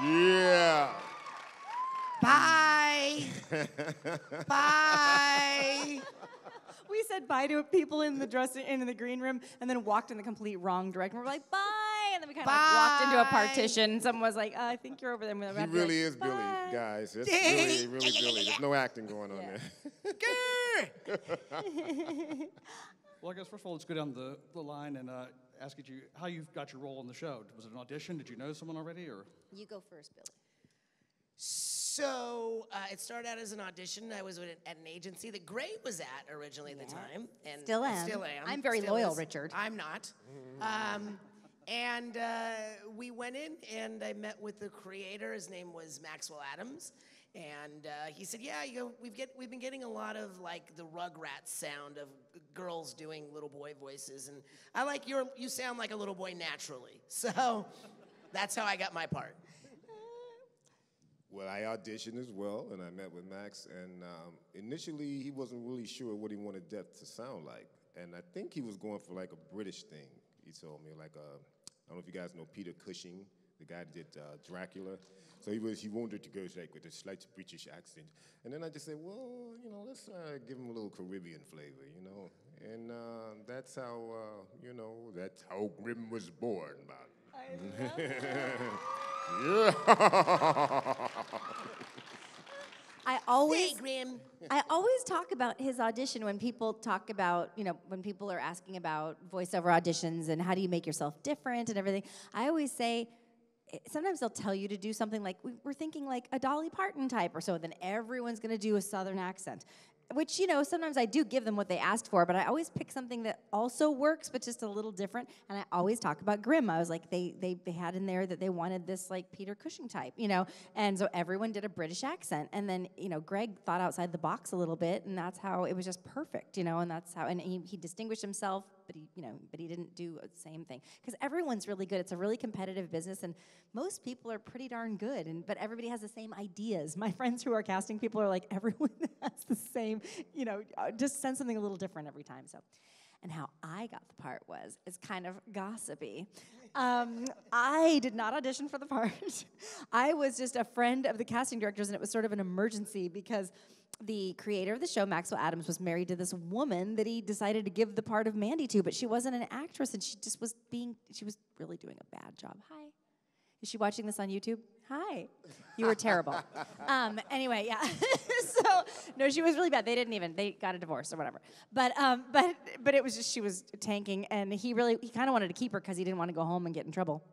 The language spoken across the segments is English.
Yeah. Bye. Bye. We said bye to people in the green room, and then walked in the complete wrong direction. We're like, bye, and then we kind of like walked into a partition. Someone was like, I think you're over there. He really is Billy, guys. It's really Billy. There's no acting going on there. Well, I guess first of all, let's go down the line and ask you how you got your role in the show. Was it an audition? Did you know someone already, or? You go first, Billy. So it started out as an audition. I was at an agency that Gray was at originally at the time. And Still am. I'm very loyal, Richard. I'm not. And we went in, and I met with the creator. His name was Maxwell Adams. And he said, yeah, we've been getting a lot of like the Rugrats sound of girls doing little boy voices. And I like you sound like a little boy naturally. So that's how I got my part. Well, I auditioned as well, and I met with Max, and initially he wasn't really sure what he wanted Death to sound like, and I think he was going for like a British thing. He told me like I don't know if you guys know Peter Cushing, the guy that did Dracula. So he wanted to go like with a slight British accent, and then I just said, well, let's give him a little Caribbean flavor, and that's how that's how Grimm was born, man. I love that. Yeah. I always talk about his audition when people talk about, when people are asking about voiceover auditions and how do you make yourself different and everything. I always say, sometimes they'll tell you to do something like, we're thinking like a Dolly Parton type or so, then everyone's going to do a Southern accent. Which, sometimes I do give them what they asked for, but I always pick something that also works, but just a little different. And I always talk about Grimm. I was like, they had in there that they wanted this, like, Peter Cushing type, And so everyone did a British accent. And then, Greg thought outside the box a little bit, and that's how it was just perfect, and that's how, and he distinguished himself, but he didn't do the same thing. Because everyone's really good. It's a really competitive business, and most people are pretty darn good, but everybody has the same ideas. My friends who are casting people are like, everyone has the same, just send something a little different every time. So, and how I got the part is kind of gossipy. I did not audition for the part. I was just a friend of the casting directors, and it was sort of an emergency because the creator of the show, Maxwell Adams, was married to this woman that he decided to give the part of Mandy to, but she wasn't an actress, and she was really doing a bad job. Hi. Is she watching this on YouTube? Hi. You were terrible. Anyway, yeah. So, no, she was really bad. They got a divorce or whatever. But it was just, she was tanking, and he kind of wanted to keep her because he didn't want to go home and get in trouble.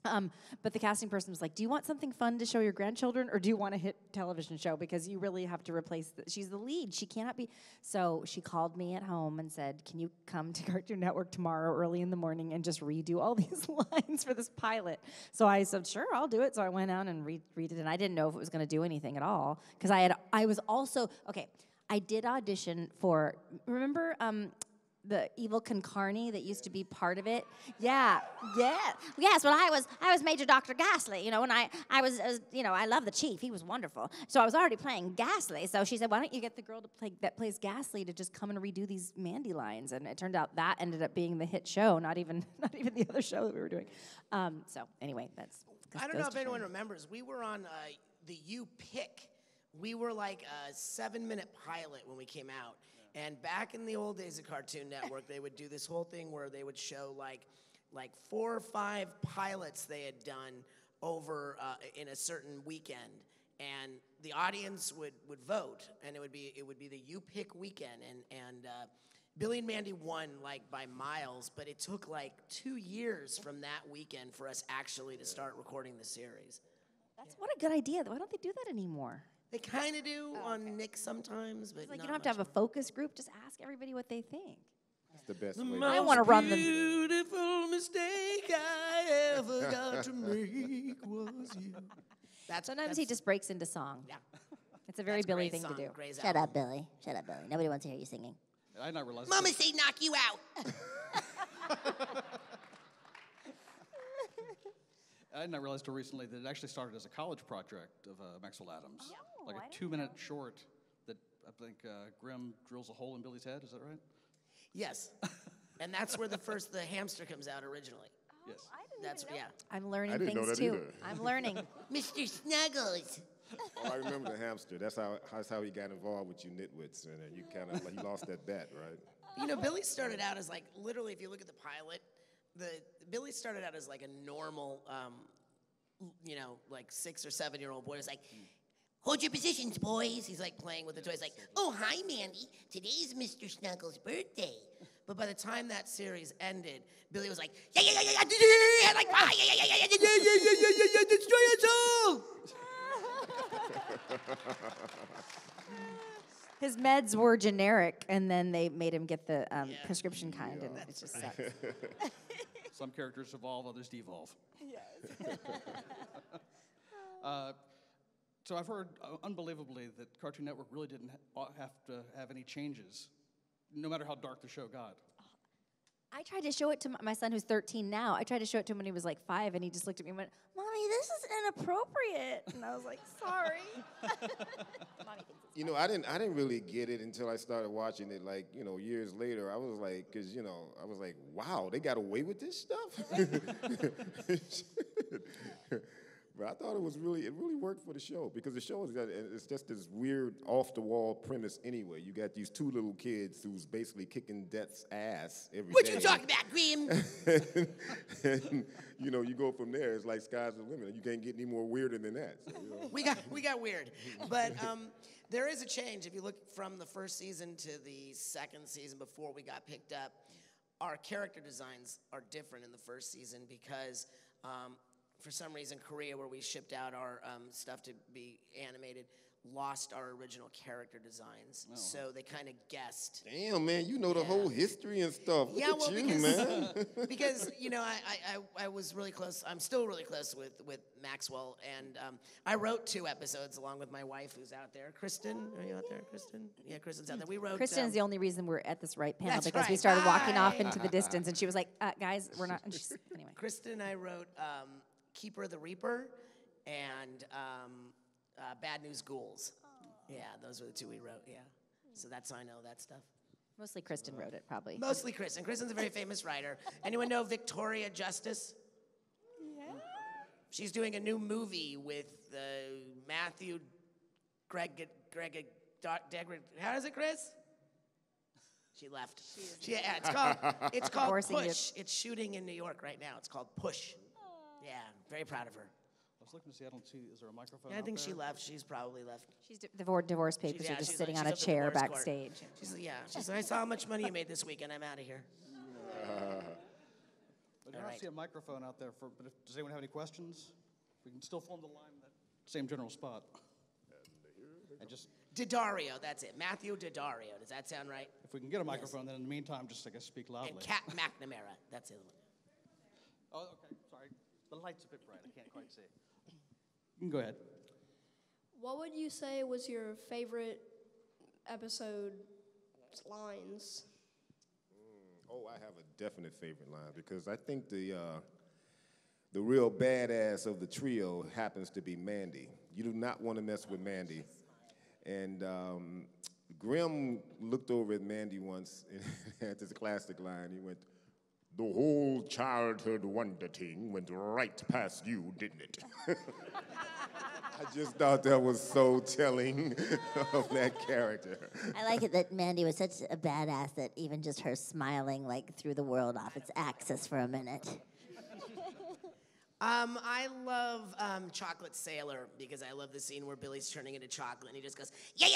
But the casting person was like, do you want something fun to show your grandchildren, or do you want a hit television show? Because you really have to replace, she's the lead. She cannot be. So she called me at home and said, can you come to Cartoon Network tomorrow early in the morning and just redo all these lines for this pilot? So I said, sure, I'll do it. So I went down and read it, and I didn't know if it was going to do anything at all. Because I did audition for, remember, the evil Concarney that used to be part of it. Yeah. Yes, well, I was Major Dr. Ghastly, and I was I love the chief. He was wonderful. So I was already playing Ghastly. So she said, why don't you get the girl that plays Ghastly to just come and redo these Mandy lines? And it turned out that ended up being the hit show, not even the other show that we were doing. So anyway, that's. I don't know if anyone remembers. We were on the You Pick. We were like a 7-minute pilot when we came out. And back in the old days of Cartoon Network, they would do this whole thing where they would show like 4 or 5 pilots they had done over in a certain weekend, and the audience would vote, and it would be the You Pick weekend, and Billy and Mandy won like by miles, but it took like 2 years from that weekend for us actually to start recording the series. What a good idea. Why don't they do that anymore? They kind of do on Nick sometimes, but it's like not you don't have to have a focus group. Just ask everybody what they think. That's the best way. I want to run them. The beautiful mistake I ever got to make was you. Sometimes he just breaks into song. Yeah. It's a very Billy thing to do. Shut up, Billy. Shut up, Billy. Nobody wants to hear you singing. I did not realize. Mama say knock you out. I did not realize until recently that it actually started as a college project of Maxwell Adams. Like a 2-minute short that I think Grimm drills a hole in Billy's head. Is that right? Yes. And that's where the hamster comes out originally. Yes. That's yeah. I'm learning I didn't know things that too. either. I'm learning. Mr. Snuggles. Oh, I remember the hamster. That's how he got involved with you nitwits, and then you kind of he lost that bet, right? You know, Billy started out as like literally, if you look at the pilot, Billy started out as like a normal, you know, like 6 or 7 year old boy. It was like, hold your positions, boys. He's like playing with the toys, like, oh hi, Mandy. Today's Mr. Snuggles' birthday. But by the time that series ended, Billy was like, yeah, like, yeah, destroy us all. His meds were generic, and then they made him get the prescription kind, and it just sucks. Some characters evolve, others devolve. Yes. So I've heard, unbelievably, that Cartoon Network really didn't have to have any changes, no matter how dark the show got. I tried to show it to my son, who's 13 now. I tried to show it to him when he was like 5, and he just looked at me and went, Mommy, this is inappropriate. And I was like, sorry. Mommy thinks it's You know, I didn't really get it until I started watching it, like, you know, years later. I was like, because, you know, I was like, wow, they got away with this stuff? But I thought it really worked for the show, because the show it's just this weird off-the-wall premise anyway. You got these 2 little kids who's basically kicking death's ass every day. What you talking about, Grim? and, you know, you go from there. It's like sky's the limit. You can't get any more weirder than that. So, you know. We got weird, but there is a change. If you look from the first season to the second season before we got picked up, our character designs are different in the first season because for some reason Korea, where we shipped out our stuff to be animated, lost our original character designs. Oh. So they kind of guessed. Damn, man, you know the whole history and stuff. Look at you, man. Because, you know, I was really close. I'm still really close with Maxwell. And I wrote 2 episodes along with my wife, who's out there. Kristen, are you out there, Kristen? Yeah, Kristen's out there. We wrote. Kristen is the only reason we're at this right panel, That's because right. we started walking off into the distance, and she was like, guys, we're not. And she's, anyway. Kristen and I wrote Keeper the Reaper and Bad News Ghouls. Yeah, those were the 2 we wrote, yeah. So that's how I know that stuff. Mostly Kristen wrote it, probably. Mostly Kristen. Kristen's a very famous writer. Anyone know Victoria Justice? Yeah. She's doing a new movie with Matthew Greg how is it, Chris? She left. It's called Push. It's shooting in New York right now. It's called Push. Yeah, very proud of her. I was looking to see, I don't see, is there a microphone? Yeah, I think out she there? left. She's probably left. She's divorce papers are just sitting on a chair backstage. She's like, I saw how much money you made this weekend. I'm out of here. But I don't see a microphone out there. Does anyone have any questions? We can still form the line in that same general spot. And just Daddario, that's it. Matthew Daddario. Does that sound right? if we can get a microphone, then in the meantime, just I guess speak loudly. And Kat McNamara. That's the other one. Oh, okay. Sorry. The light's a bit bright. I can't quite see. You can go ahead. What would you say was your favorite episode lines? Oh, I have a definite favorite line, because I think the real badass of the trio happens to be Mandy. You do not want to mess with Mandy. And Grimm looked over at Mandy once and had this classic line. He went, "The whole childhood wonder thing went right past you, didn't it?" I just thought that was so telling of that character. I like it that Mandy was such a badass that even just her smiling like threw the world off its axis for a minute. I love Chocolate Sailor, because I love the scene where Billy's turning into chocolate and he just goes, yeah,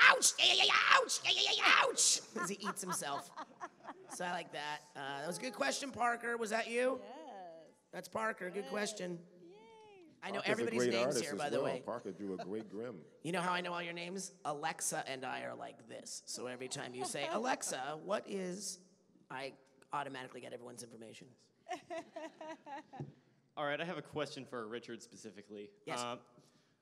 ouch, yeah, ouch, yeah, ouch, as he eats himself. So I like that. That was a good question, Parker. Was that you? Yes. That's Parker. Good question. I know Parker's everybody's a great names artist here, as by the well. way. Parker drew a great Grimm. You know how I know all your names? Alexa and I are like this. So every time you say, Alexa, what is, I automatically get everyone's information. All right, I have a question for Richard specifically. Yes.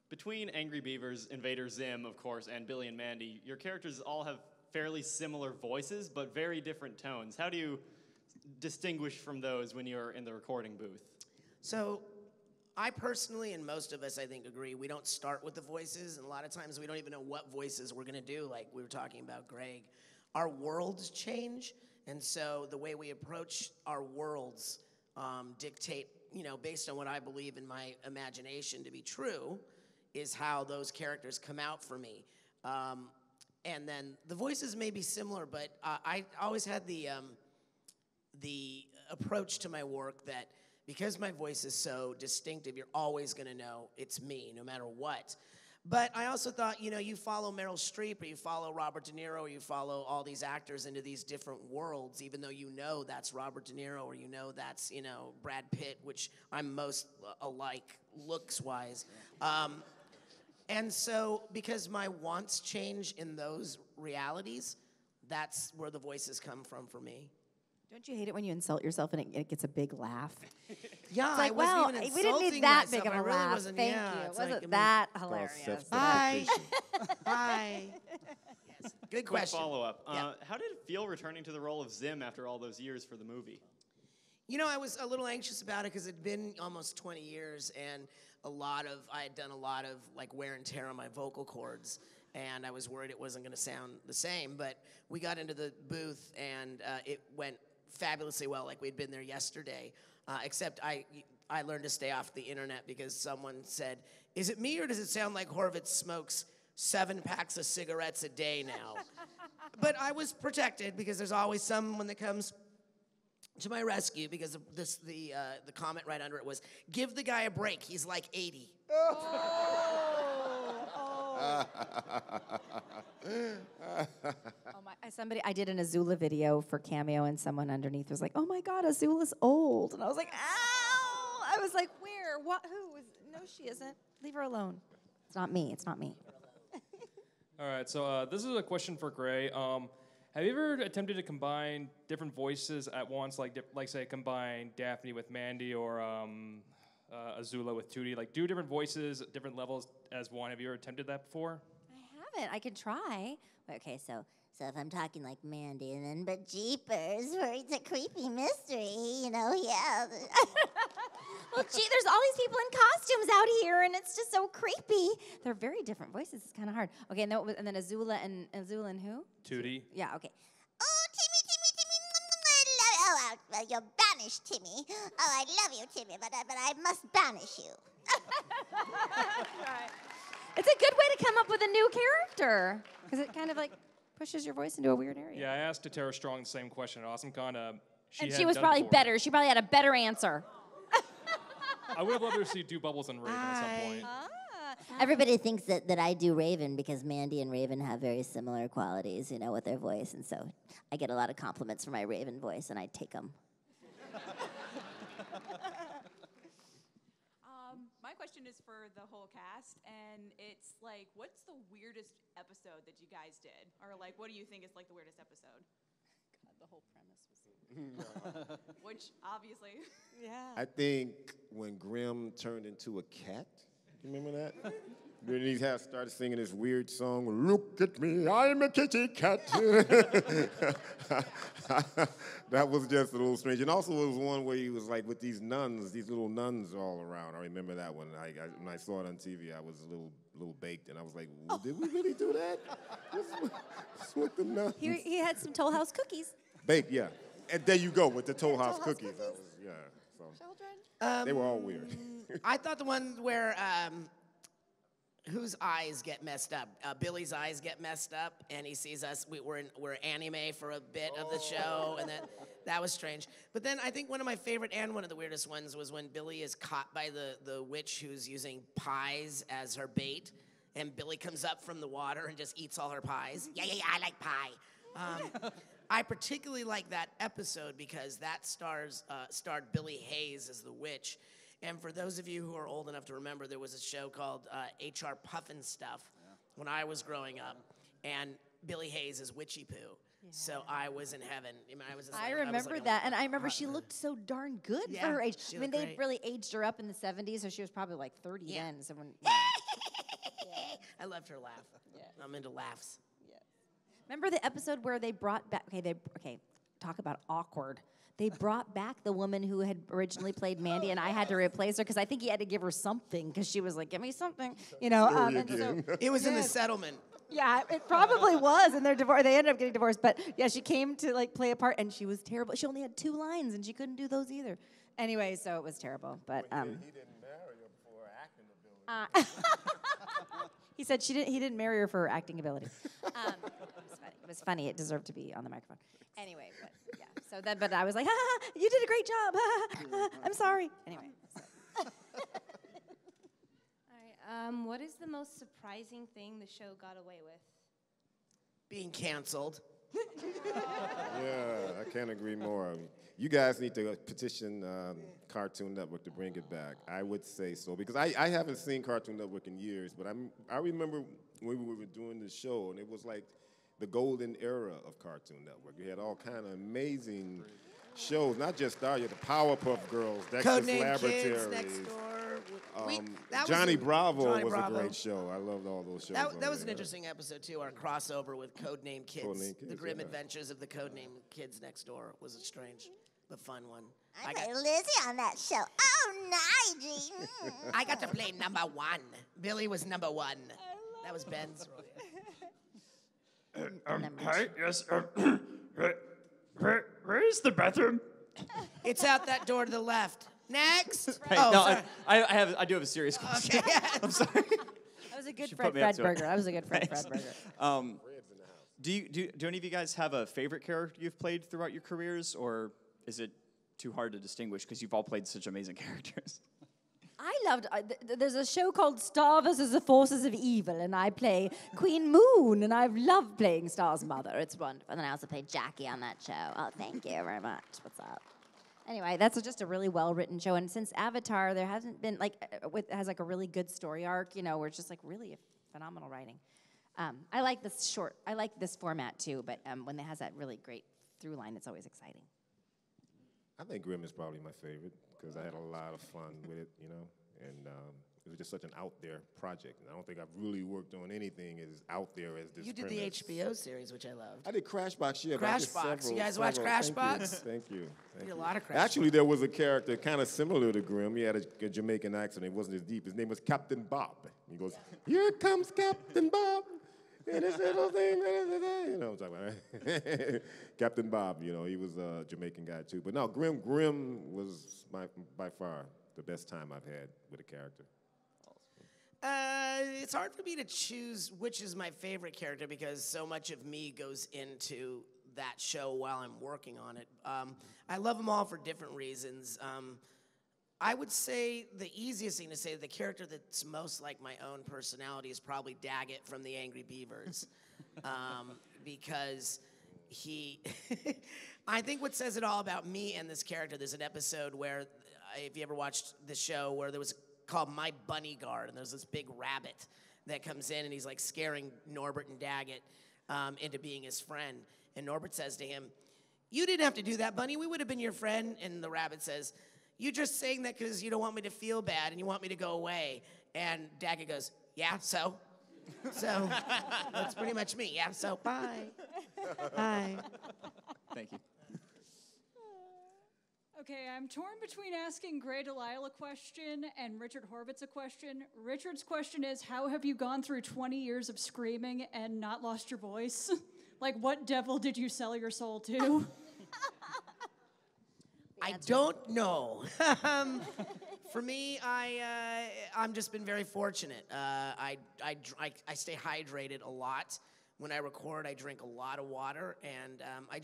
Between Angry Beavers, Invader Zim, of course, and Billy and Mandy, your characters all have fairly similar voices, but very different tones. How do you distinguish from those when you're in the recording booth? So I personally, and most of us I think agree, we don't start with the voices, and a lot of times we don't even know what voices we're gonna do, like we were talking about Greg. Our worlds change, and so the way we approach our worlds dictate, based on what I believe in my imagination to be true, is how those characters come out for me. And then the voices may be similar, but I always had the approach to my work that because my voice is so distinctive, you're always going to know it's me, no matter what. But I also thought, you follow Meryl Streep, or you follow Robert De Niro, or you follow all these actors into these different worlds, even though that's Robert De Niro, or that's, Brad Pitt, which I'm most alike looks-wise. And so, because my wants change in those realities, that's where the voices come from for me. Don't you hate it when you insult yourself and it gets a big laugh? Yeah, it's like, I wasn't even we didn't need that big of a really laugh. wasn't, Thank yeah, you. It it's wasn't that hilarious. Bye. Bye. Yes. Good Quick question. follow-up. Yeah. How did it feel returning to the role of Zim after all those years for the movie? I was a little anxious about it because it'd been almost 20 years, and I had done a lot of like wear and tear on my vocal cords, and I was worried it wasn't going to sound the same. But we got into the booth, and it went fabulously well, like we'd been there yesterday. Except I learned to stay off the internet because someone said, "Is it me or does it sound like Horvitz smokes 7 packs of cigarettes a day now?" But I was protected because there's always someone that comes to my rescue, because the comment right under it was, "Give the guy a break. He's like 80." I did an Azula video for Cameo, and someone underneath was like, "Oh my God, Azula's old," and I was like, "Ow!" I was like, "Where? What? Who? No, she isn't. Leave her alone. It's not me. It's not me." All right, so this is a question for Gray. Have you ever attempted to combine different voices at once, like say combine Daphne with Mandy or Azula with Tootie? Like do different voices at different levels as one. Have you ever attempted that before? I haven't. I could try. Okay, so if I'm talking like Mandy, and then but jeepers, where it's a creepy mystery, yeah. Well, gee, there's all these people in costumes out here, and it's just so creepy. They're very different voices. It's kind of hard. Okay, and then Azula and who? Tootie. Yeah. Okay. Oh, Timmy, you're banished, Timmy. Oh, I love you, Timmy, but I must banish you. Right. It's a good way to come up with a new character, because it kind of like pushes your voice into a weird area. Yeah, I asked Tara Strong the same question at AwesomeCon. She was probably better. She probably had a better answer. I would have loved to see do Bubbles and Raven at some point. Everybody thinks that I do Raven because Mandy and Raven have very similar qualities, with their voice, and so I get a lot of compliments for my Raven voice, and I take them. My question is for the whole cast, and it's like, what's the weirdest episode that you guys did? Or like, what do you think is like the weirdest episode? God, the whole premise was... Which, obviously... Yeah. I think when Grimm turned into a cat. You remember that? Then he started singing this weird song, "Look at me, I'm a kitty cat." That was just a little strange. And also, it was one where he was like with these little nuns all around. I remember that one. When I saw it on TV, I was a little baked, and I was like, "Did we really do that?" What's with the nuns? He had some Toll House cookies. Baked, yeah. And there you go with the Toll House cookies. That was, yeah. So they were all weird. I thought the one where whose eyes get messed up? Billy's eyes get messed up, and he sees us. We're anime for a bit of the show, and that was strange. But then I think one of my favorite and one of the weirdest ones was when Billy is caught by the witch who's using pies as her bait, and Billy comes up from the water and just eats all her pies. Yeah, I like pie. I particularly like that episode because that starred Billy Hayes as the witch. And for those of you who are old enough to remember, there was a show called H.R. Puffin Stuff when I was growing up, and Billy Hayes is Witchy Poo. Yeah. So I was in heaven. I remember that, and I remember she looked so darn good for her age. I mean, they great. Really aged her up in the 70s, so she was probably like 30 then. So when, I loved her laugh. Yeah. I'm into laughs. Yeah. Remember the episode where they brought back? Okay, talk about awkward. They brought back the woman who had originally played Mandy, and I had to replace her because I think he had to give her something because she was like, "Give me something," It was in the settlement. Yeah, it probably was in their divorce. They ended up getting divorced, but yeah, she came to like play a part, and she was terrible. She only had 2 lines, and she couldn't do those either. Anyway, so it was terrible. But He didn't marry her for her acting ability. he said he didn't marry her for her acting ability. It was funny. It deserved to be on the microphone. Anyway, but yeah. So then, but I was like, you did a great job. I'm sorry. Anyway. So. All right. What is the most surprising thing the show got away with? Being canceled. Yeah, I can't agree more. You guys need to petition Cartoon Network to bring it back. I would say so, because I haven't seen Cartoon Network in years, but I remember when we were doing the show, and it was like the golden era of Cartoon Network. You had all kind of amazing shows, not just the Powerpuff Girls, Dexter's Codename Laboratory. Kids Next Door. Johnny Bravo was a great show. I loved all those shows. That was an interesting episode, too, our crossover with Codename Kids. Codename Kids, The Grim yeah. Adventures of the Codename Kids Next Door was a strange but fun one. I played Lizzie on that show. Oh, Nigel. I got to play number 1. Billy was number 1. That was Ben's role. Hi, yes, where is the bathroom? It's out that door to the left. Next. Hey, oh, no, sorry. I do have a serious question. Okay. I'm sorry. That was a good Fred Berger. That was a good Fred Berger. Do any of you guys have a favorite character you've played throughout your careers, or is it too hard to distinguish because you've all played such amazing characters? I loved, there's a show called Star vs. the Forces of Evil, and I play Queen Moon, and I've loved playing Star's mother. It's wonderful. And then I also played Jackie on that show. Oh, thank you very much. What's up? Anyway, that's just a really well-written show, and since Avatar, there hasn't been, has like a really good story arc, where it's just like really phenomenal writing. I like this format too, but when it has that really great through line, it's always exciting. I think Grimm is probably my favorite because I had a lot of fun with it, and it was just such an out there project. And I don't think I've really worked on anything as out there as this. You did premise. the HBO series, which I loved. I did Crashbox, yeah. Crashbox. You guys watch Crashbox? Thank you. I did a lot of Crashbox. Actually, there was a character kind of similar to Grimm. He had a Jamaican accent. It wasn't as deep. His name was Captain Bob. He goes, "Here comes Captain Bob." And this little thing, you know what I'm talking about. Captain Bob, he was a Jamaican guy too. But no, Grimm was by far the best time I've had with a character. It's hard for me to choose which is my favorite character because so much of me goes into that show while I'm working on it. I love them all for different reasons. I would say the easiest thing to say, the character that's most like my own personality is probably Daggett from the Angry Beavers. Because I think what says it all about me and this character, there's an episode where, if you ever watched the show, where there was called My Bunny Guard, and there's this big rabbit that comes in and he's like scaring Norbert and Daggett into being his friend. And Norbert says to him, "You didn't have to do that, Bunny. We would have been your friend." And the rabbit says, "You just saying that because you don't want me to feel bad and you want me to go away." And Daggett goes, "Yeah, so?" So that's pretty much me. Yeah, so bye. Bye. Thank you. Okay, I'm torn between asking Gray DeLisle a question and Richard Horvitz a question. Richard's question is, how have you gone through 20 years of screaming and not lost your voice? Like, what devil did you sell your soul to? I don't know. For me, I'm just been very fortunate. I stay hydrated a lot. When I record, I drink a lot of water, and I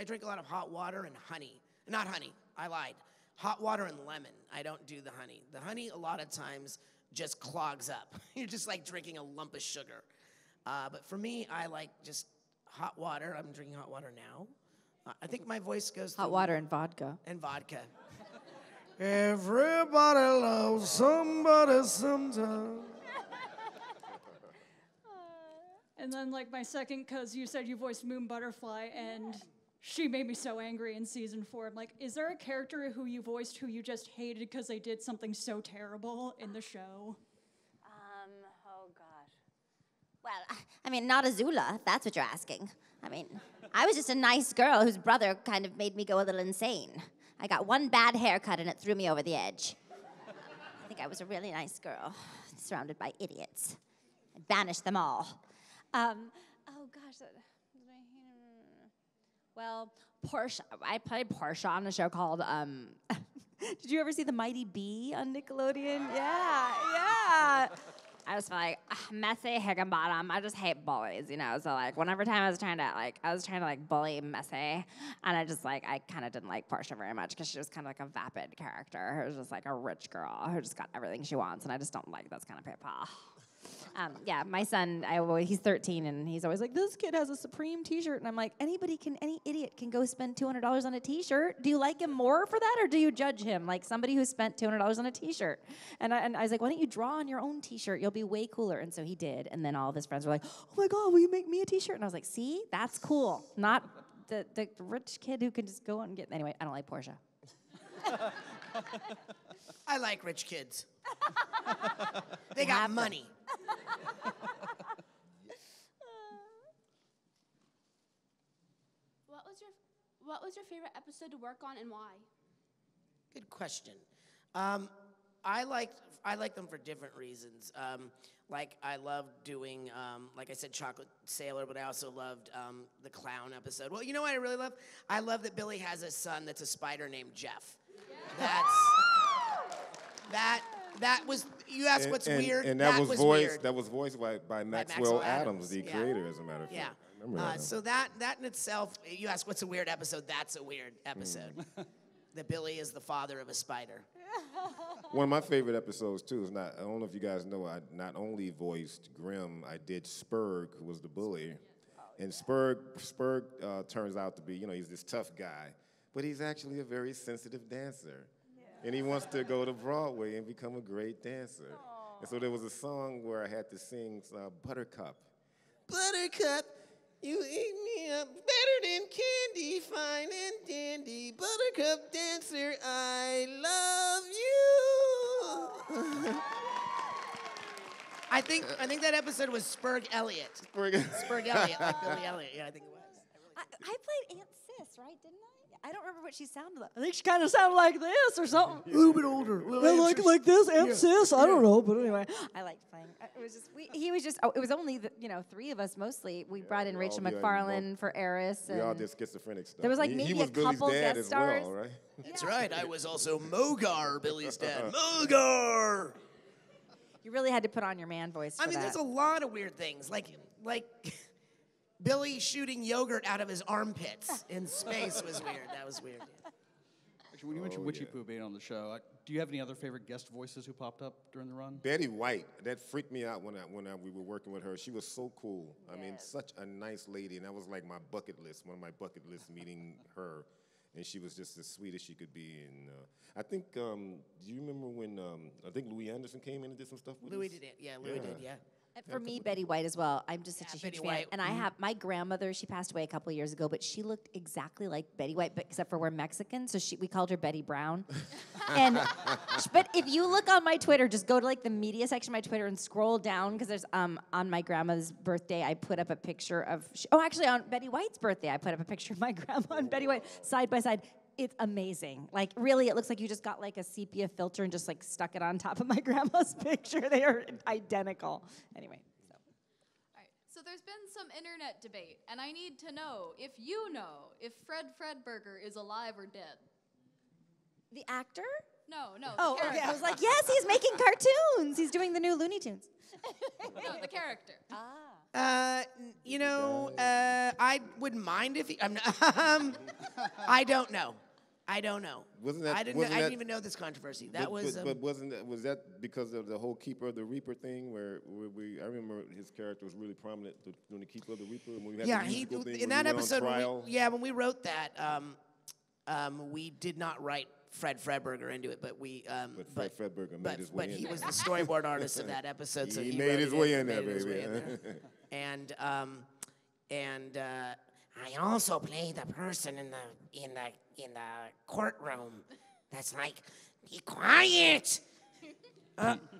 drink a lot of hot water and honey. Not honey, I lied. Hot water and lemon. I don't do the honey. The honey, a lot of times, just clogs up. You're just like drinking a lump of sugar. But for me, I like just hot water. I'm drinking hot water now. I think my voice goes Hot water and vodka. And vodka. Everybody loves somebody sometime. And then, like, my second, because you said you voiced Moon Butterfly, and she made me so angry in season 4. I'm like, is there a character who you voiced who you just hated because they did something so terrible in the show? Oh, gosh. Well, I mean, not Azula, if that's what you're asking. I mean, I was just a nice girl whose brother kind of made me go a little insane. I got one bad haircut and it threw me over the edge. I think I was a really nice girl, surrounded by idiots. I banished them all. Oh gosh, well, Portia. I played Portia on a show called Did you ever see The Mighty Bee on Nickelodeon? Yeah. I was like, Messy Higginbottom. I just hate bullies, you know. So like, whenever time I was trying to bully Messy, and I kind of didn't like Portia very much because she was kind of like a vapid character. Who was just like a rich girl who just got everything she wants, and I just don't like those kind of people. Yeah, my son, he's 13, and he's always like, this kid has a Supreme t-shirt. And I'm like, any idiot can go spend $200 on a t-shirt. Do you like him more for that, or do you judge him like somebody who spent $200 on a t-shirt? And I was like, why don't you draw on your own t-shirt? You'll be way cooler. And so he did. And then all of his friends were like, oh my God, will you make me a t-shirt? And I was like, see, that's cool. Not the rich kid who can just go out and get, anyway, I don't like Portia. I like rich kids. They got money. What was your favorite episode to work on and why? Good question. I like them for different reasons. Like I loved doing, like I said, Chocolate Sailor, but I also loved the clown episode. Well, you know what I really love? I love that Billy has a son that's a spider named Jeff. That was, you asked what's weird. And that was voiced by Maxwell Adams, the creator, as a matter of fact. Yeah. I remember that. So that in itself, you ask what's a weird episode, that's a weird episode. That Billy is the father of a spider. One of my favorite episodes, too, is I don't know if you guys know, I not only voiced Grim, I did Spurg, who was the bully. And Spurg turns out to be, he's this tough guy, but he's actually a very sensitive dancer. And he wants to go to Broadway and become a great dancer. And so there was a song where I had to sing Buttercup. Buttercup, you eat me up better than candy, fine and dandy. Buttercup dancer, I love you. I think that episode was Spurg Elliott. Spurg Elliott, like Billy Elliot. Yeah, I think it was. I played Aunt Sis, right? Didn't I? I don't remember what she sounded like. I think she kind of sounded like this or something. A little bit older. Like this, Aunt Sis. I don't know, but anyway, I liked playing. It was just he was just. It was only three of us mostly. We brought in Rachel McFarlane for Eris. We all did schizophrenic stuff. There was maybe a couple guest stars. Well, right? That's right. I was also Mogar, Billy's dad. Mogar. You really had to put on your man voice for that. There's a lot of weird things, like Billy shooting yogurt out of his armpits in space was weird. That was weird. Actually, when you mentioned Witchy Poo being on the show, do you have any other favorite guest voices who popped up during the run? Betty White. That freaked me out when we were working with her. She was so cool. I mean, such a nice lady, and that was like my bucket list. One of my bucket lists, meeting her, and she was just as sweet as she could be. And I think, do you remember when I think Louis Anderson came in and did some stuff with us? Louis did it. Yeah, Louis did. Yeah. For me, Betty White as well. I'm just such a huge fan. And I have my grandmother. She passed away a couple of years ago, but she looked exactly like Betty White, but except for we're Mexican, so we called her Betty Brown. But if you look on my Twitter, just go to like the media section of my Twitter and scroll down because there's on my grandma's birthday, I put up a picture of. Actually, on Betty White's birthday, I put up a picture of my grandma and Betty White side by side. It's amazing. Like, really, it looks like you just got like a sepia filter and just like stuck it on top of my grandma's picture. They are identical. Anyway. All right. So there's been some internet debate, and I need to know if Fred Berger is alive or dead. The actor? No. Oh, okay. I was like, yes, he's making cartoons. He's doing the new Looney Tunes. No, the character. I wouldn't mind if he. I don't know. I didn't even know this controversy. That was. But was that because of the whole Keeper of the Reaper thing, where I remember his character was really prominent during the Keeper of the Reaper. When we had the musical thing in that episode. When we wrote that, we did not write Fred Fredberger into it, but we. But Fred Fredberger made his way in. But he was the storyboard artist of that episode, so he made his way in there, baby. And I also play the person in the courtroom that's like, be quiet.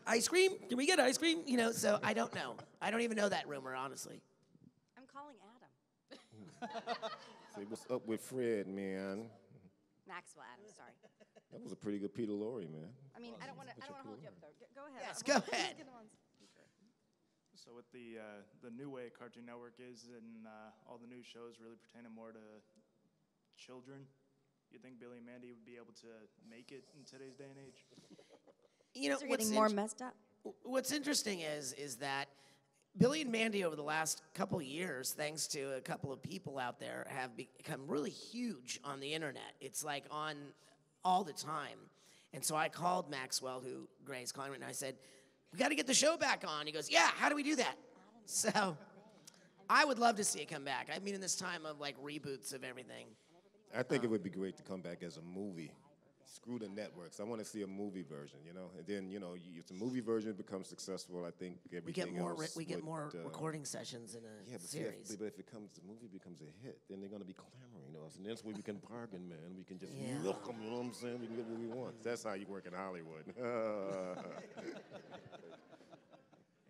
Ice cream? Can we get ice cream? So I don't know. I don't even know that rumor, honestly. I'm calling Adam. Say what's up with Fred, man. Maxwell Adams, sorry. That was a pretty good Peter Lorre, man. I mean, I don't want to hold you up though. Go ahead. Yes, go ahead. So with the new way Cartoon Network is, and all the new shows really pertaining more to children, you think Billy and Mandy would be able to make it in today's day and age? You know, They're getting more messed up. What's interesting is that Billy and Mandy over the last couple of years, thanks to a couple of people out there, have become really huge on the internet. It's like on all the time. And so I called Maxwell, who Gray's calling right now. I said, we got to get the show back on. He goes, yeah, how do we do that? So I would love to see it come back. I mean, in this time of like reboots of everything. I think it would be great to come back as a movie. Screw the networks. I want to see a movie version, you know. And then, you know, if the movie version becomes successful, I think everything else we get more recording sessions in a series. But if the movie becomes a hit, then they're going to be clamoring us, and that's where we can bargain, man. We can just milk them, you know what I'm saying? We can get what we want. That's how you work in Hollywood.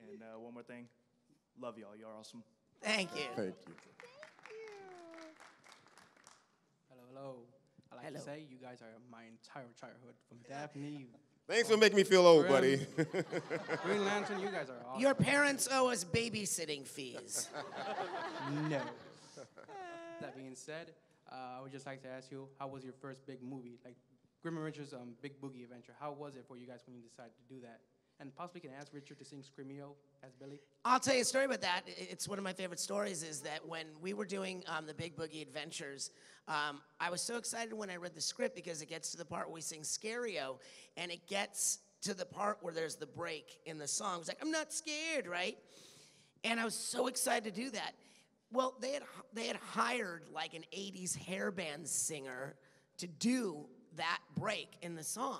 And one more thing, love y'all. You're awesome. Thank you. Thank you. Hello. I like to say you guys are my entire childhood, from Daphne. Thanks for making me feel old, buddy. Green Lantern, you guys are awesome. Your parents owe us babysitting fees. No. That being said, I would just like to ask you, how was your first big movie? Like Grim and Richard's Big Boogie Adventure. How was it for you guys when you decided to do that? And possibly can ask Richard to sing Screamio as Billy. I'll tell you a story about that. It's one of my favorite stories is that when we were doing the Big Boogie Adventures, I was so excited when I read the script because it gets to the part where we sing Scario, and it gets to the part where there's the break in the song. It's like, I'm not scared, right? And I was so excited to do that. Well, they had hired like an 80s hair band singer to do that break in the song.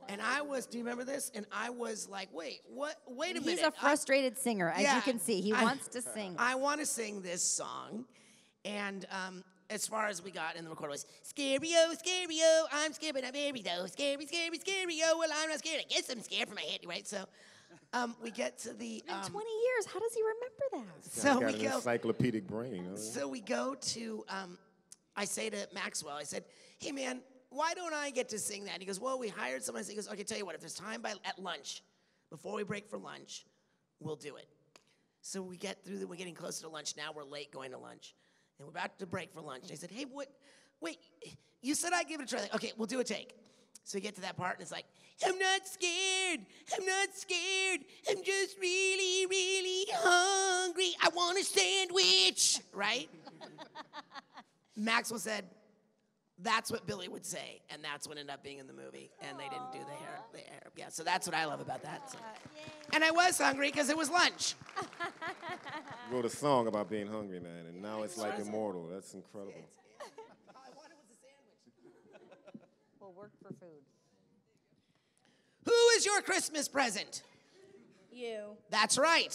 And I was, do you remember this? And I was like, wait a minute. He's a frustrated singer, as you can see. He wants to sing. I want to sing this song. And as far as we got in the recorder was, Scario, Scario, I'm scared, but I'm very though. Scary, scary, Scario, well, I'm not scared. I guess I'm scared from my head, right? So we get to the... It's been 20 years. How does he remember that? So got an encyclopedic brain. Huh? So we go to, I say to Maxwell, I said, hey, man, why don't I get to sing that? And he goes, well, we hired someone. He goes, okay, tell you what, if there's time at lunch, before we break for lunch, we'll do it. So we get through, we're getting closer to lunch. Now we're late going to lunch. And we're about to break for lunch. And I said, hey, wait, you said I'd give it a try. Like, okay, we'll do a take. So we get to that part, and it's like, I'm not scared. I'm not scared. I'm just really, really hungry. I want a sandwich, right? Maxwell said, that's what Billy would say, and that's what ended up being in the movie. And they didn't do the hair. Yeah, so that's what I love about that. So. And I was hungry because it was lunch. You wrote a song about being hungry, man, and now it's like immortal. That's incredible. All I wanted was a sandwich. We'll work for food. Who is your Christmas present? You. That's right.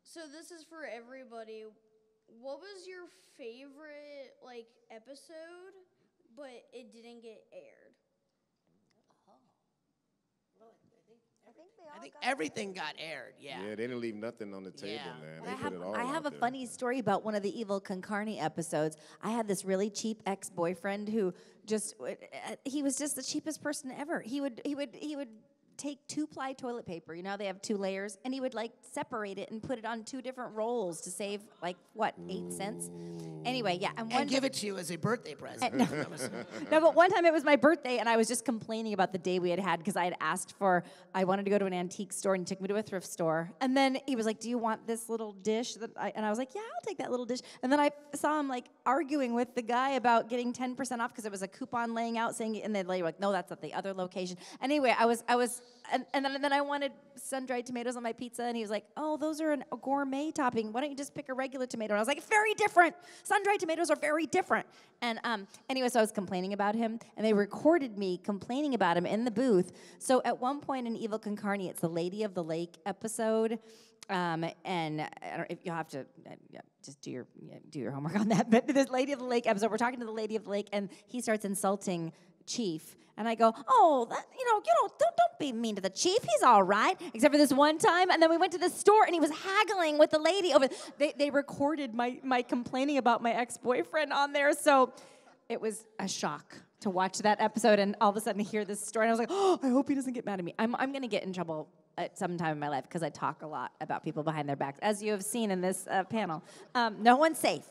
So this is for everybody. What was your favorite episode, but it didn't get aired? I think everything got aired. Yeah. Yeah, they didn't leave nothing on the table, man. They put it all I have out a there. funny story about one of the Evil Concarne episodes. I had this really cheap ex-boyfriend who he was just the cheapest person ever. He would take 2-ply toilet paper. You know how they have 2 layers? And he would separate it and put it on 2 different rolls to save 8 cents? Anyway, yeah. And give it to you as a birthday present. No, but one time it was my birthday and I was just complaining about the day we had because I had asked I wanted to go to an antique store and he took me to a thrift store. And then he was like, do you want this little dish? And I was like, yeah, I'll take that little dish. And then I saw him arguing with the guy about getting 10% off because it was a coupon laying out saying, and then they were like, no, that's at the other location. Anyway, and then I wanted sun-dried tomatoes on my pizza, and he was like, oh, those are a gourmet topping. Why don't you just pick a regular tomato? And I was like, very different. Sun-dried tomatoes are very different. And anyway, so I was complaining about him, and they recorded me complaining about him in the booth. So at one point in Evil Concarne, it's the Lady of the Lake episode, and I don't, if you'll have to just do your homework on that. But this Lady of the Lake episode, we're talking to the Lady of the Lake, and he starts insulting Chief. And I go, oh, don't be mean to the chief. He's all right, except for this one time. And then we went to the store, and he was haggling with the lady over. They recorded my complaining about my ex-boyfriend on there. So it was a shock to watch that episode and all of a sudden hear this story. And I was like, oh, I hope he doesn't get mad at me. I'm going to get in trouble at some time in my life because I talk a lot about people behind their backs, as you have seen in this panel. No one's safe.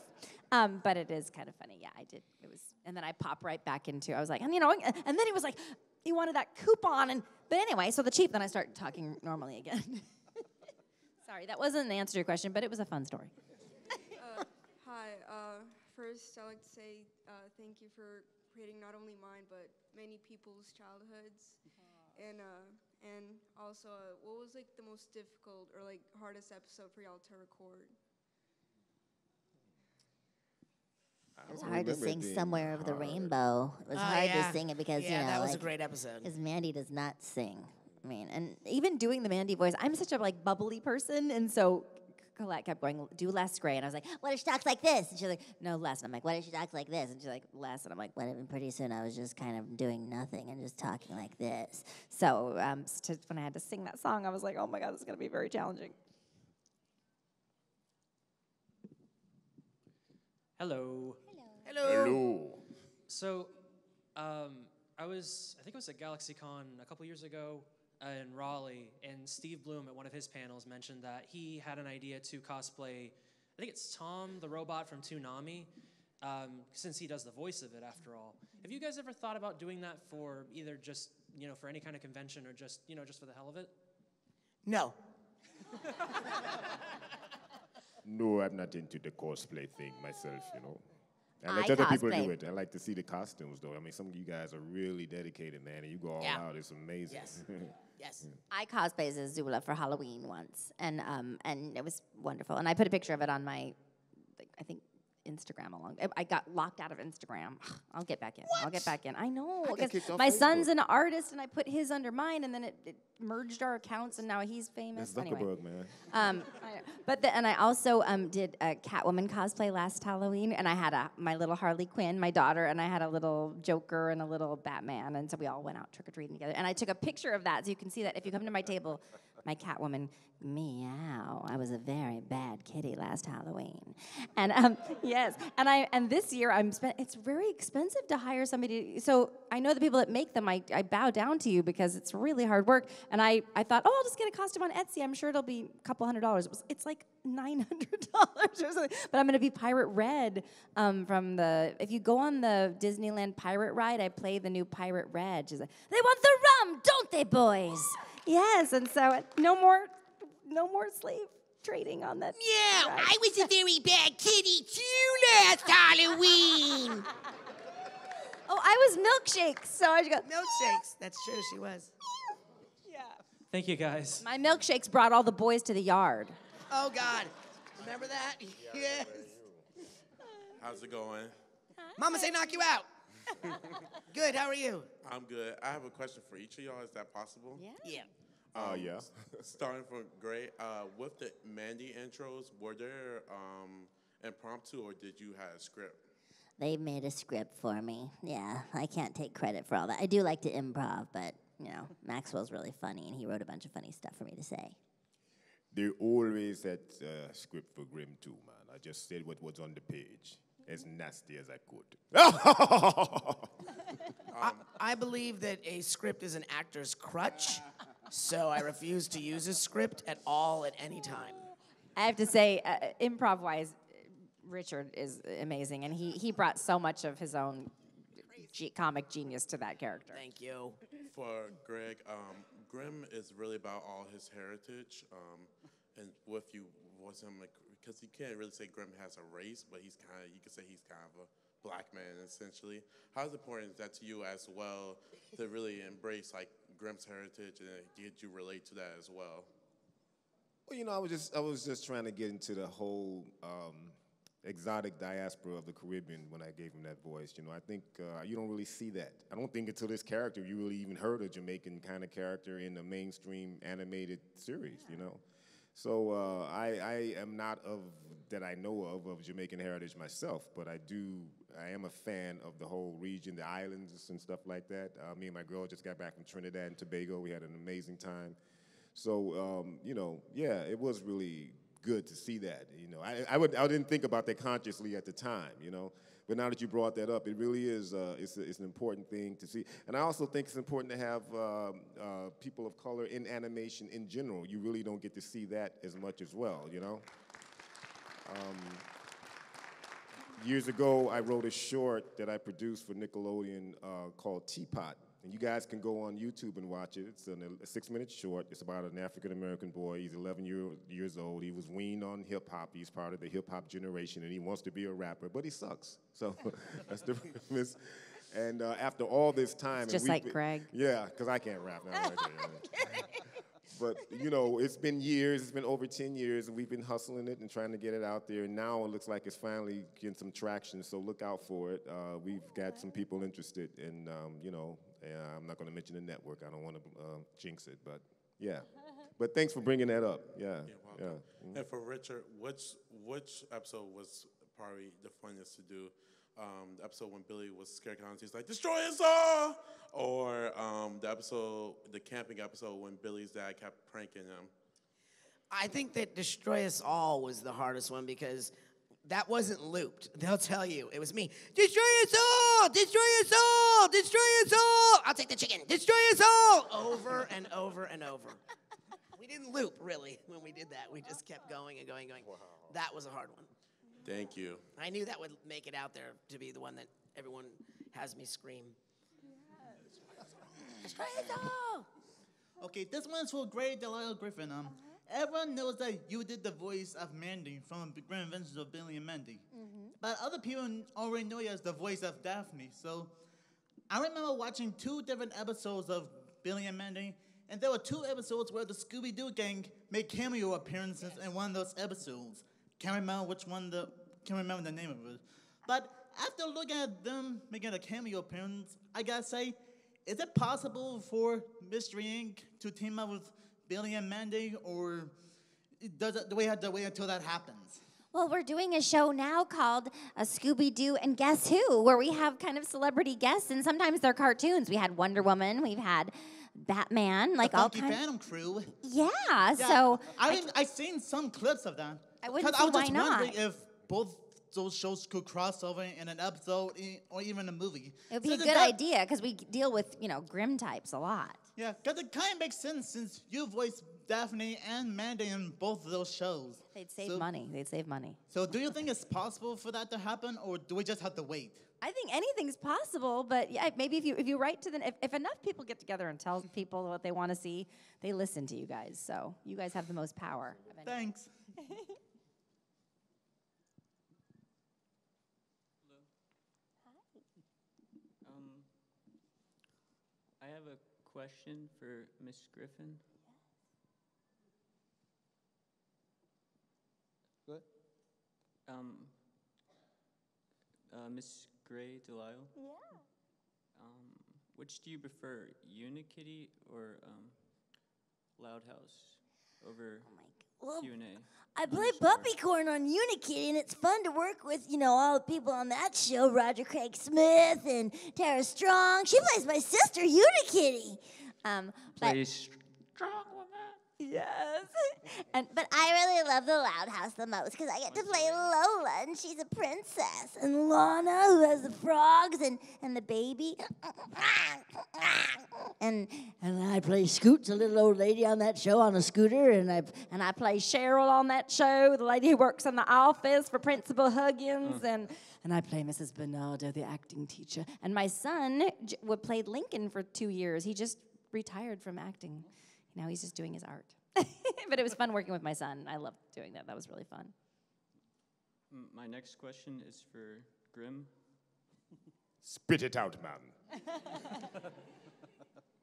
But it is kind of funny. Yeah, I did. It was, and then I pop right back into. I was like, and then he was like, he wanted that coupon, but anyway, so the chief. Then I start talking normally again. Sorry, that wasn't an answer to your question, but it was a fun story. Hi. First, I'd like to say thank you for creating not only mine but many people's childhoods, and also, what was like the most difficult or like hardest episode for y'all to record? It was hard to sing "Somewhere Over the Rainbow." It was hard to sing it because that was a great episode. Because Mandy does not sing. I mean, and even doing the Mandy voice, I'm such a like bubbly person, and so Colette kept going, "Do less, Gray," and I was like, "What if she talks like this?" And she's like, "No, less." And I'm like, "What if she talks like this?" And she's like, "Less." And I'm like, "What if?" And pretty soon I was just kind of doing nothing and just talking like this. So when I had to sing that song, I was like, "Oh my God, this is going to be very challenging." Hello. Hello. So, I think it was at GalaxyCon a couple years ago in Raleigh, and Steve Bloom at one of his panels mentioned that he had an idea to cosplay, I think it's Tom the robot from Toonami, since he does the voice of it after all. Have you guys ever thought about doing that for either just, for any kind of convention or just, just for the hell of it? No. No, I'm not into the cosplay thing myself, I let other people do it. I like to see the costumes, though. I mean, some of you guys are really dedicated, man, and you go all out. It's amazing. Yes. Yes. I cosplayed as Zula for Halloween once, and it was wonderful. And I put a picture of it on my, I think, Instagram I got locked out of Instagram. I'll get back in. I'll get back in. I know. My son's an artist, and I put his under mine, and then it merged our accounts, and now he's famous. That's Zuckerberg, man. And I also did a Catwoman cosplay last Halloween, and I had my little Harley Quinn, my daughter, and I had a little Joker and a little Batman, and so we all went out trick-or-treating together. And I took a picture of that, so you can see that if you come to my table, my Catwoman, meow. I was a very bad kitty last Halloween. And yes, and this year it's very expensive to hire somebody. So I know the people that make them, I bow down to you because it's really hard work. And I thought, I'll just get a costume on Etsy. I'm sure it'll be a couple $100. It's like $900 or something. But I'm going to be Pirate Red if you go on the Disneyland Pirate Ride, I play the new Pirate Red. She's like, they want the rum, don't they, boys? Yes, and so no more slave trading on that. Yeah, ride. I was a very bad kitty too last Halloween. Oh, I was milkshakes, so I just go milkshakes. That's true, she was. Thank you, guys. My milkshakes brought all the boys to the yard. Oh, God. Remember that? Yes. How's it going? Mama say knock you out. Good, how are you? I'm good. I have a question for each of y'all. Is that possible? Yeah. Yeah. Starting from Gray, with the Mandy intros, were there impromptu or did you have a script? They made a script for me. Yeah, I can't take credit for all that. I do like to improv, but, Maxwell's really funny, and he wrote a bunch of funny stuff for me to say. They always had a script for Grimm, too, man. I just said what was on the page, as nasty as I could. I believe that a script is an actor's crutch, so I refuse to use a script at all at any time. I have to say, improv-wise, Richard is amazing, and he brought so much of his own comic genius to that character. Thank you. For Greg, Grimm is really about all his heritage, and with you was him because you can't really say Grimm has a race, but you could say he's kind of a black man essentially. How important is that to you as well to really embrace like Grimm's heritage and did you relate to that as well? Well, I was just trying to get into the whole exotic diaspora of the Caribbean when I gave him that voice. I think you don't really see that. I don't think until this character you really even heard a Jamaican kind of character in a mainstream animated series, So I am not that I know of Jamaican heritage myself, but I am a fan of the whole region, the islands and stuff like that. Me and my girl just got back from Trinidad and Tobago. We had an amazing time. So, it was really good to see that. I didn't think about that consciously at the time, But now that you brought that up, it really is it's an important thing to see. And I also think it's important to have people of color in animation in general. You really don't get to see that as much as well, years ago, I wrote a short that I produced for Nickelodeon called Teapot. And you guys can go on YouTube and watch it. It's a 6-minute short. It's about an African-American boy. He's 11 years old. He was weaned on hip-hop. He's part of the hip-hop generation, and he wants to be a rapper, but he sucks. So that's the premise. And after all this time... It's just like Greg. Yeah, because I can't rap now. But, you know, it's been years. It's been over 10 years, and we've been hustling it and trying to get it out there. And now it looks like it's finally getting some traction, so look out for it. We've got some people interested, and, you know, I'm not going to mention the network. I don't want to jinx it, but, yeah. But thanks for bringing that up. Yeah. Yeah. Mm-hmm. And for Richard, which episode was probably the funniest to do? The episode when Billy was scared because he's like, destroy us all! Or the camping episode when Billy's dad kept pranking him? I think that Destroy Us All was the hardest one because that wasn't looped. They'll tell you. It was me. Destroy us all! Destroy us all! Destroy us all! I'll take the chicken. Destroy us all! Over and over and over. We didn't loop, really, when we did that. We just kept going and going and going. Wow. That was a hard one. Thank you. I knew that would make it out there to be the one that everyone has me scream. Destroy us all! Okay, this one's for great DeLisle-Grifฟี่. Everyone knows that you did the voice of Mandy from Grand Adventures of Billy and Mandy. Mm-hmm. But other people already know you as the voice of Daphne. So I remember watching 2 different episodes of Billy and Mandy, and there were 2 episodes where the Scooby-Doo gang made cameo appearances in one of those episodes. Can't remember the name of it. But after looking at them making a cameo appearance, I gotta say, is it possible for Mystery Inc. to team up with Billy and Mandy, or do we have to wait until that happens? Well, we're doing a show now called Scooby-Doo and Guess Who, where we have kind of celebrity guests, and sometimes they're cartoons. We had Wonder Woman, we've had Batman, like the all Funky kinds. Phantom crew. Yeah, so I've seen some clips of that. I wouldn't I see was why just not. wondering if both those shows could cross over in an episode or even a movie. It would be a good idea because we deal with, Grimm types a lot. Yeah, because it kind of makes sense since you voiced Daphne and Mandy in both of those shows. They'd save money. They'd save money. So do you think it's possible for that to happen, or do we just have to wait? I think anything's possible, but yeah, maybe if you write to them, if enough people get together and tell people what they want to see, they listen to you guys. So you guys have the most power. Thanks. I have a question for Miss Griffin. What? Miss Gray DeLisle. Yeah. Which do you prefer, Unikitty or Loud House over Q&A? I play Puppycorn on Unikitty, and it's fun to work with, all the people on that show, Roger Craig Smith and Tara Strong. She plays my sister, Unikitty. Plays Strong woman. Yes. But I really love the Loud House the most because I get to play Lola, and she's a princess. And Lana, who has the frogs and the baby. And I play Scoots, a little old lady on that show on a scooter. And I play Cheryl on that show, the lady who works in the office for Principal Huggins. And I play Mrs. Bernardo, the acting teacher. And my son played Lincoln for 2 years. He just retired from acting. Now he's just doing his art. But it was fun working with my son. I loved doing that. That was really fun. My next question is for Grimm. Spit it out, man.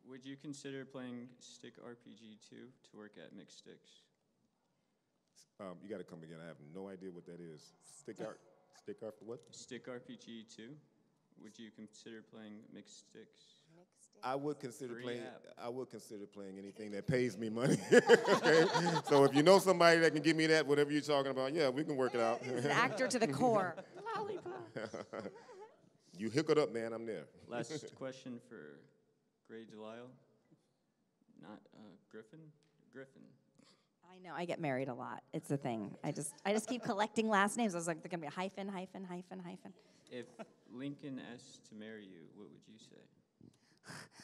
Would you consider playing Stick RPG 2 to work at Mixed Sticks? You got to come again. I have no idea what that is. Stick art for what? Stick RPG 2. Would you consider playing Mixed Sticks? I would consider Free playing. app. I would consider playing anything that pays me money. Okay? So if you know somebody that can give me that, whatever you're talking about, yeah, we can work it out. He's an actor to the core. You hook it up, man. I'm there. Last question for Gray DeLisle. Not Griffin. Griffin. I know. I get married a lot. It's a thing. I just keep collecting last names. I was like, they're gonna be hyphen, hyphen, hyphen, hyphen. If Lincoln asked to marry you, what would you say?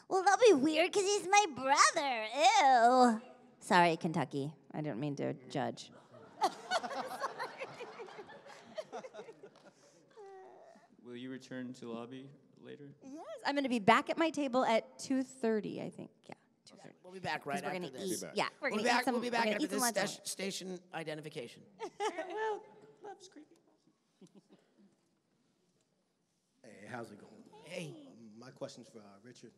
Well, that'll be weird because he's my brother. Ew. Sorry, Kentucky. I didn't mean to judge. Will you return to lobby later? Yes, I'm going to be back at my table at 2:30, I think. Yeah. We'll be back right we're after gonna this. eat. Yeah, we're We'll gonna be back. eat some. We'll be we're back gonna after eat some this lunch. station identification. Well, love's creepy. Hey, how's it going? Hey. My question's for Richard.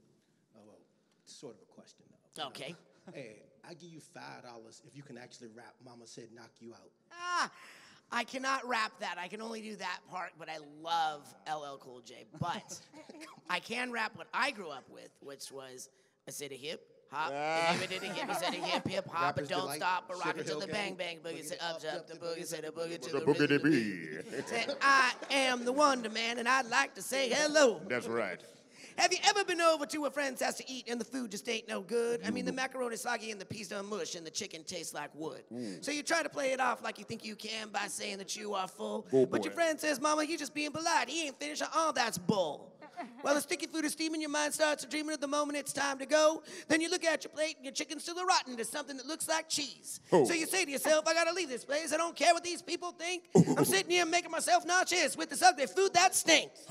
Well, sort of a question. Okay. Hey, I give you $5 if you can actually rap Mama Said Knock You Out. Ah, I cannot rap that. I can only do that part, but I love LL Cool J. But I can rap what I grew up with, which was I said a hip hop, a hip hip hop, Rapper's but don't Delight, stop, but rock Sugar it till Hill the Gang, bang bang boogie, say up the boogie, say the boogie to The the boogity rhythm. bee. Say, I am the Wonder Man, and I'd like to say hello. That's right. Have you ever been over to a friend's house to eat and the food just ain't no good? I mean, the macaroni soggy and the peas done mush and the chicken tastes like wood. So you try to play it off like you think you can by saying that you are full. Oh, but boy. your friend says, Mama, you just being polite. He ain't finished. Oh, that's bull. While the sticky food is steaming, your mind starts dreaming of the moment it's time to go. Then you look at your plate and your chicken's still rotten to something that looks like cheese. Oh. So you say to yourself, I gotta leave this place. I don't care what these people think. I'm sitting here making myself nauseous with this ugly food that stinks.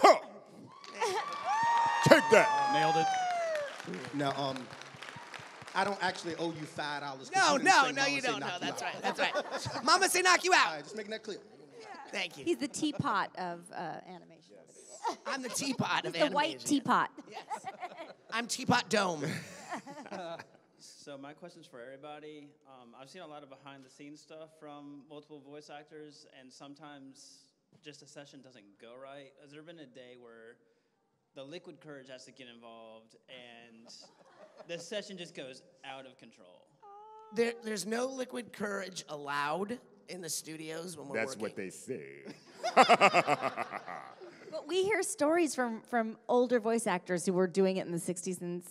Take that. Nailed it. Now, I don't actually owe you $5. No, you don't. No, that's right. That's right. Mama say knock you out. All right, just making that clear. Thank you. he's the teapot of animation. I'm the teapot of He's animation. the white teapot. Yes. I'm Teapot Dome. So my question's for everybody. I've seen a lot of behind-the-scenes stuff from multiple voice actors, and sometimes just a session doesn't go right. Has there been a day where the liquid courage has to get involved, and the session just goes out of control? There's no liquid courage allowed in the studios when we're That's working. what they say. But we hear stories from older voice actors who were doing it in the 60s and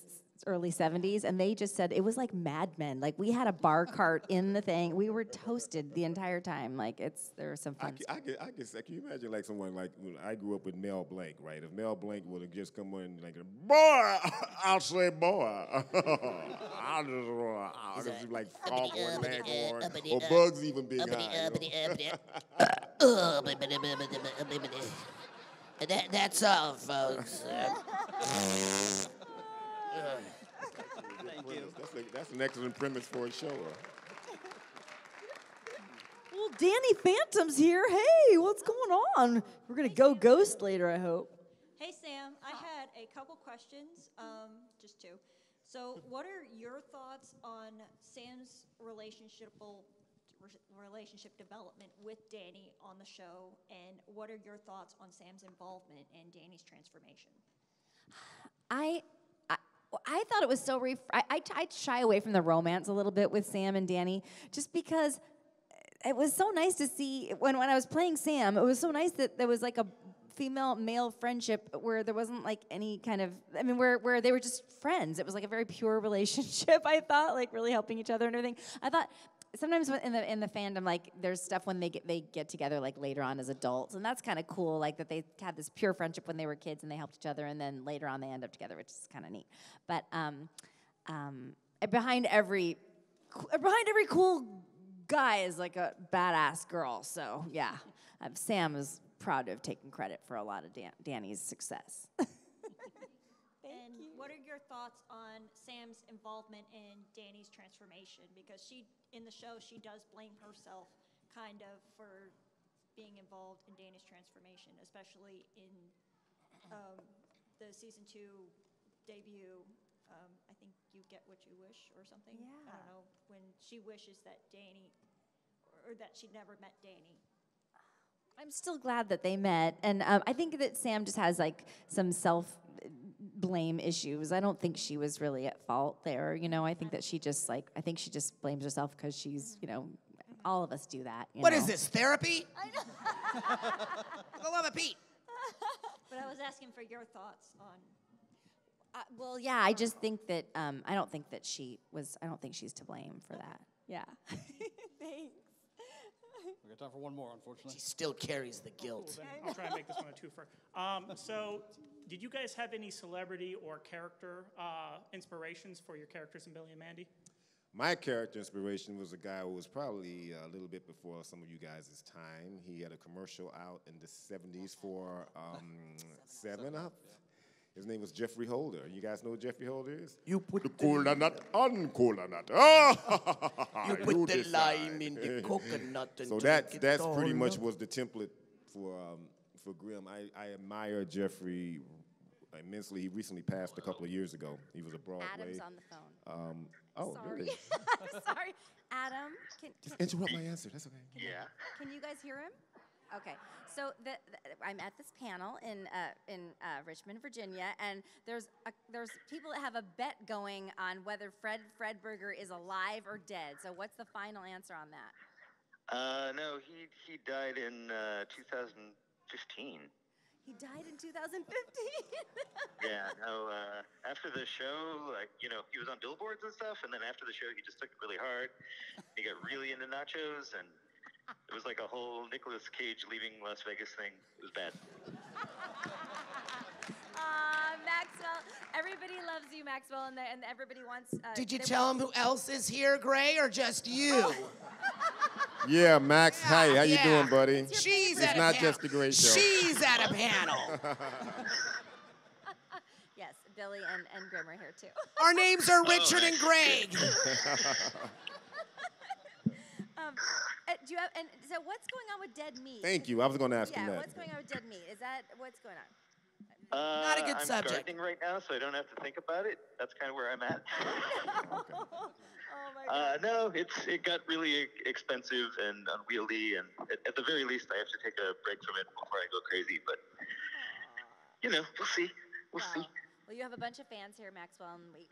early 70s, and they just said it was like Mad Men. Like, we had a bar cart in the thing. We were toasted the entire time. Like, there was some fun stuff. Can you imagine like someone like when I grew up with Mel Blanc, right? If Mel Blanc would have just come in like, boy, I'll say boy. I'll just be like Foghorn Leghorn or Bugs even being high. That's all, folks. Thank you. That's an excellent premise for a show. Well, Danny Phantom's here. Hey, what's going on? We're going to go ghost later, I hope. Hey, Sam, I had a couple questions, just two. So what are your thoughts on Sam's relationship development with Danny on the show, and what are your thoughts on Sam's involvement in Danny's transformation? I thought it was so I'd shy away from the romance a little bit with Sam and Danny, just because it was so nice to see when I was playing Sam. It was so nice that there was like a female-male friendship where there wasn't like any kind of, where they were just friends. It was like a very pure relationship. I thought, like, really helping each other and everything. I thought sometimes in the fandom, like, there's stuff when they get together like later on as adults, and that's kind of cool. Like, that they had this pure friendship when they were kids and they helped each other, and then later on they end up together, which is kind of neat. But behind every cool guy is like a badass girl. So yeah, Sam is proud to have taken credit for a lot of Danny's success. And what are your thoughts on Sam's involvement in Danny's transformation? Because in the show, she does blame herself kind of for being involved in Danny's transformation, especially in the season 2 debut. I think You Get What You Wish or something. Yeah. I don't know, when she wishes that Danny, or that she'd never met Danny. I'm still glad that they met, and I think that Sam just has like some self-blame issues. I don't think she was really at fault there. I think that she just blames herself because she's, all of us do that. What is this, therapy? I know. For the love of Pete. But I was asking for your thoughts on. Well, yeah, I just think that I don't think she's to blame for that. Yeah. Thanks. We got time for one more, unfortunately. She still carries the guilt. Then I'll try and make this one a twofer. So, did you guys have any celebrity or character inspirations for your characters in Billy and Mandy? My character inspiration was a guy who was probably a little bit before some of you guys' time. He had a commercial out in the 70s for 7-Up. His name was Jeffrey Holder. You guys know who Jeffrey Holder is? You put the cola nut on cola nut. Oh! You put the lime in the coconut and so drink that's it pretty all much up. was the template for Grimm. I admire Jeffrey immensely. He recently passed a couple of years ago. He was a Broadway. Adam's on the phone. Oh, Sorry. really? I'm sorry. Adam, Just interrupt my answer. That's okay. Can you guys hear him? Okay. So I'm at this panel in Richmond, Virginia, and there's people that have a bet going on whether Fred Berger is alive or dead. So what's the final answer on that? No, he died in 2015. He died in 2015. Yeah, no. After the show, he was on billboards and stuff, and then after the show, he just took it really hard. He got really into nachos, and it was like a whole Nicolas Cage leaving Las Vegas thing. It was bad. Maxwell, everybody loves you, Maxwell, and everybody wants. Did you tell him who else is here, Gray, or just you? Yeah, Max. Hi, how you doing, buddy? She's it's at a not panel. just a great show. She's at a panel. Yes, Billy and Grimm are here too. Our names are Richard and Greg. Do you have? And so, what's going on with dead meat? Thank you. I was going to ask him that. Yeah, what's going on with dead meat? Is that what's going on? Not a good I'm subject. gardening right now, so I don't have to think about it. That's kind of where I'm at. Oh my God. No, it got really expensive and unwieldy, and at the very least, I have to take a break from it before I go crazy. But we'll see. We'll see. Well, you have a bunch of fans here, Maxwell, and they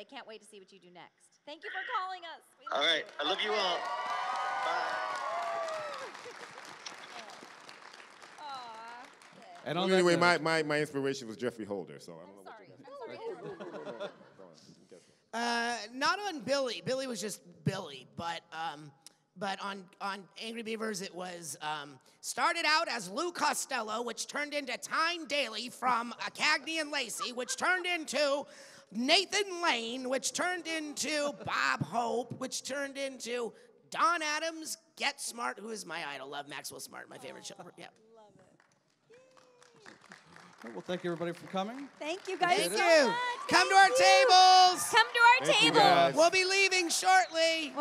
can't wait to see what you do next. Thank you for calling us. All right, I love you all. And on Well, anyway, that my inspiration was Jeffrey Holder, so I don't know what you Not on Billy. Billy was just Billy, but on Angry Beavers it was started out as Lou Costello, which turned into Tyne Daly from Cagney and Lacey, which turned into Nathan Lane, which turned into Bob Hope, which turned into Don Adams, Get Smart, who is my idol. Love Maxwell Smart, my favorite show. Yeah. Well, thank you, everybody, for coming. Thank you, guys. Thank so you. much. Come to our tables. Come to our Thank you, table. guys. We'll be leaving shortly.